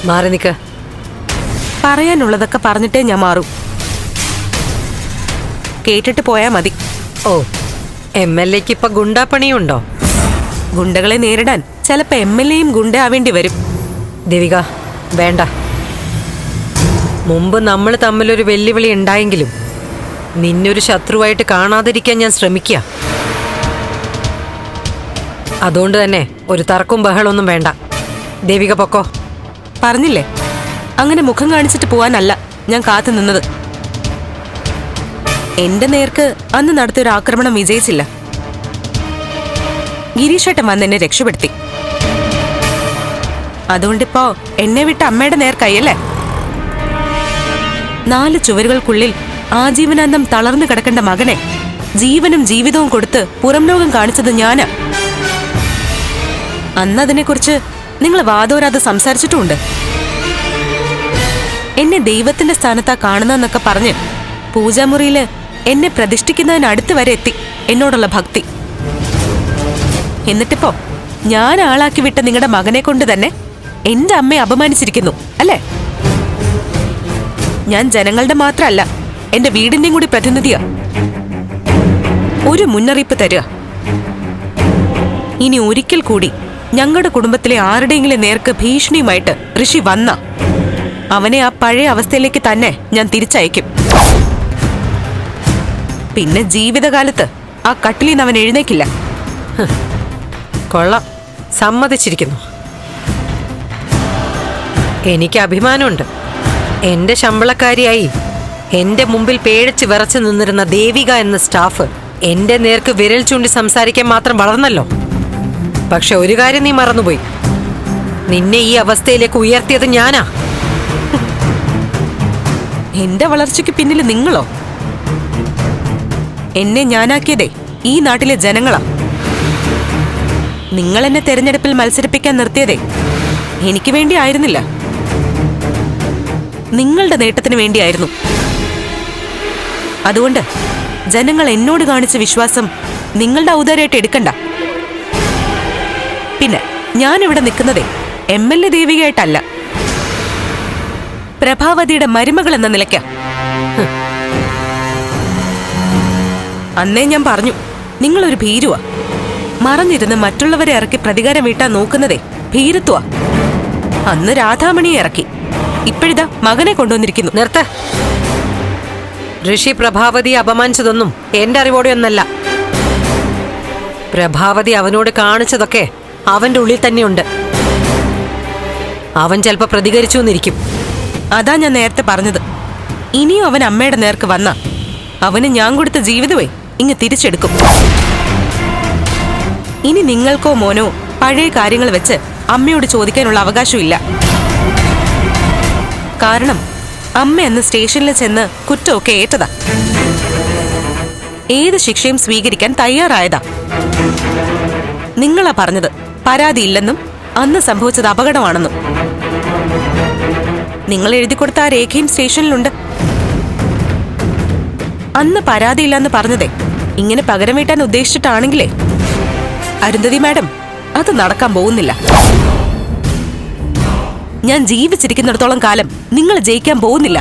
മാറി നിക്ക്. പറയാനുള്ളതൊക്കെ പറഞ്ഞിട്ടേ ഞാൻ മാറൂ. കേട്ടിട്ട് പോയാ മതി. ഓ, MLAക്ക് ഇപ്പൊ ഗുണ്ടാപ്പണിയുണ്ടോ? ഗുണ്ടകളെ നേരിടാൻ ചിലപ്പോ MLAയും ഗുണ്ടയാവേണ്ടി വരും. ദേവിക, വേണ്ട. മുമ്പ് നമ്മൾ തമ്മിലൊരു വെല്ലുവിളി ഉണ്ടായെങ്കിലും നിന്നൊരു ശത്രുവായിട്ട് കാണാതിരിക്കാൻ ഞാൻ ശ്രമിക്കുക. അതുകൊണ്ട് തന്നെ ഒരു തർക്കവും ബഹളമൊന്നും വേണ്ട. ദേവിക പൊക്കോ. പറഞ്ഞില്ലേ, അങ്ങനെ മുഖം കാണിച്ചിട്ട് പോവാനല്ല ഞാൻ കാത്തു നിന്നത്. എന്റെ നേർക്ക് അന്ന് നടത്തിയൊരു ആക്രമണം വിജയിച്ചില്ല. ഗിരീഷേട്ടൻ വന്ന് എന്നെ രക്ഷപ്പെടുത്തി. അതുകൊണ്ടിപ്പോ എന്നെ വിട്ട് അമ്മയുടെ നേർക്കയ്യല്ലേ? 4 ചുവരുകൾക്കുള്ളിൽ ആജീവനാന്തം തളർന്നു കിടക്കേണ്ട മകനെ ജീവനും ജീവിതവും കൊടുത്ത് പുറം ലോകം കാണിച്ചത് ഞാനാ. അന്നതിനെക്കുറിച്ച് നിങ്ങൾ വാദോരാതെ സംസാരിച്ചിട്ടുമുണ്ട്. എന്നെ ദൈവത്തിന്റെ സ്ഥാനത്താ കാണുന്നതെന്നൊക്കെ പറഞ്ഞ് പൂജാമുറിയില് എന്നെ പ്രതിഷ്ഠിക്കുന്നതിനടുത്ത് വരെ എത്തി എന്നോടുള്ള ഭക്തി. എന്നിട്ടിപ്പോ ഞാൻ ആളാക്കി വിട്ട നിങ്ങളുടെ മകനെ കൊണ്ട് തന്നെ എന്റെ അമ്മയെ അപമാനിച്ചിരിക്കുന്നു അല്ലേ? ഞാൻ ജനങ്ങളുടെ മാത്രമല്ല, എന്റെ വീടിന്റെയും കൂടി പ്രതിനിധിയാ. ഒരു മുന്നറിയിപ്പ് തരിക. ഇനി ഒരിക്കൽ കൂടി ഞങ്ങളുടെ കുടുംബത്തിലെ ആരുടെയെങ്കിലും നേർക്ക് ഭീഷണിയുമായിട്ട് ഋഷി വന്ന അവനെ ആ പഴയ അവസ്ഥയിലേക്ക് തന്നെ ഞാൻ തിരിച്ചയക്കും. പിന്നെ ജീവിതകാലത്ത് ആ കട്ടിലിൽ നിന്ന് അവൻ എഴുന്നേക്കില്ല. കൊള്ളാം, സമ്മതിച്ചിരിക്കുന്നു. എനിക്ക് അഭിമാനമുണ്ട്. എന്റെ ശമ്പളക്കാരിയായി എന്റെ മുമ്പിൽ പേടിച്ച് വിറച്ചു നിന്നിരുന്ന ദേവിക എന്ന സ്റ്റാഫ് എന്റെ നേർക്ക് വിരൽ ചൂണ്ടി സംസാരിക്കാൻ മാത്രം വളർന്നല്ലോ. പക്ഷെ ഒരു കാര്യം നീ മറന്നുപോയി. നിന്നെ ഈ അവസ്ഥയിലേക്ക് ഉയർത്തിയത് ഞാനാ. എന്റെ വളർച്ചയ്ക്ക് പിന്നിൽ നിങ്ങളോ? എന്നെ ഞാനാക്കിയതേ ഈ നാട്ടിലെ ജനങ്ങളാ. നിങ്ങൾ എന്നെ തെരഞ്ഞെടുപ്പിൽ മത്സരിപ്പിക്കാൻ നിർത്തിയതേ എനിക്ക് വേണ്ടി ആയിരുന്നില്ല, നിങ്ങളുടെ നേട്ടത്തിന് വേണ്ടിയായിരുന്നു. അതുകൊണ്ട് ജനങ്ങൾ എന്നോട് കാണിച്ച വിശ്വാസം നിങ്ങളുടെ ഔദാര്യമായിട്ട് എടുക്കണ്ട. പിന്നെ ഞാനിവിടെ നിൽക്കുന്നതേ MLA ദേവികയായിട്ടല്ല, പ്രഭാവതിയുടെ മരുമകൾ എന്ന നിലയ്ക്ക. അന്നേ ഞാൻ പറഞ്ഞു, നിങ്ങളൊരു ഭീരുവാ. മറഞ്ഞിരുന്ന് മറ്റുള്ളവരെ ഇറക്കി പ്രതികാരം വീട്ടാൻ നോക്കുന്നതേ ഭീരുത്വ. അന്ന് രാധാമണിയെ ഇറക്കി, ഇപ്പോഴിതാ മകനെ കൊണ്ടുവന്നിരിക്കുന്നു. നിർത്ത്. ഋഷി പ്രഭാവതിയെ അപമാനിച്ചതൊന്നും എന്റെ അറിവോടെയൊന്നല്ല. പ്രഭാവതി അവനോട് കാണിച്ചതൊക്കെ അവന്റെ ഉള്ളിൽ തന്നെയുണ്ട്. അവൻ ചിലപ്പോ പ്രതികരിച്ചു എന്നിരിക്കും. അതാ ഞാൻ നേരത്തെ പറഞ്ഞത്. ഇനിയും അവൻ അമ്മയുടെ നേർക്ക് വന്ന അവന് ഞാൻ കൊടുത്ത ജീവിതമേ ഇങ്ങ് തിരിച്ചെടുക്കും. ഇനി നിങ്ങൾക്കോ മോനോ പഴയ കാര്യങ്ങൾ വെച്ച് അമ്മയോട് ചോദിക്കാനുള്ള അവകാശമില്ല. കാരണം അമ്മ അന്ന് സ്റ്റേഷനിൽ ചെന്ന് കുറ്റമൊക്കെ ഏറ്റതാ. ഏത് ശിക്ഷയും സ്വീകരിക്കാൻ തയ്യാറായതാ. നിങ്ങളാ പറഞ്ഞത് പരാതിയില്ലെന്നും അന്ന് സംഭവിച്ചത് അപകടമാണെന്നും. നിങ്ങൾ എഴുതി കൊടുത്ത ആ രേഖയും സ്റ്റേഷനിലുണ്ട്. അന്ന് പരാതിയില്ലെന്ന് പറഞ്ഞതേ ഇങ്ങനെ പകരം വീട്ടാൻ ഉദ്ദേശിച്ചിട്ടാണെങ്കിലേ അരുന്ധതി മാഡം, അത് നടക്കാൻ പോകുന്നില്ല. ഞാൻ ജീവിച്ചിരിക്കുന്നിടത്തോളം കാലം നിങ്ങൾ ജയിക്കാൻ പോകുന്നില്ല.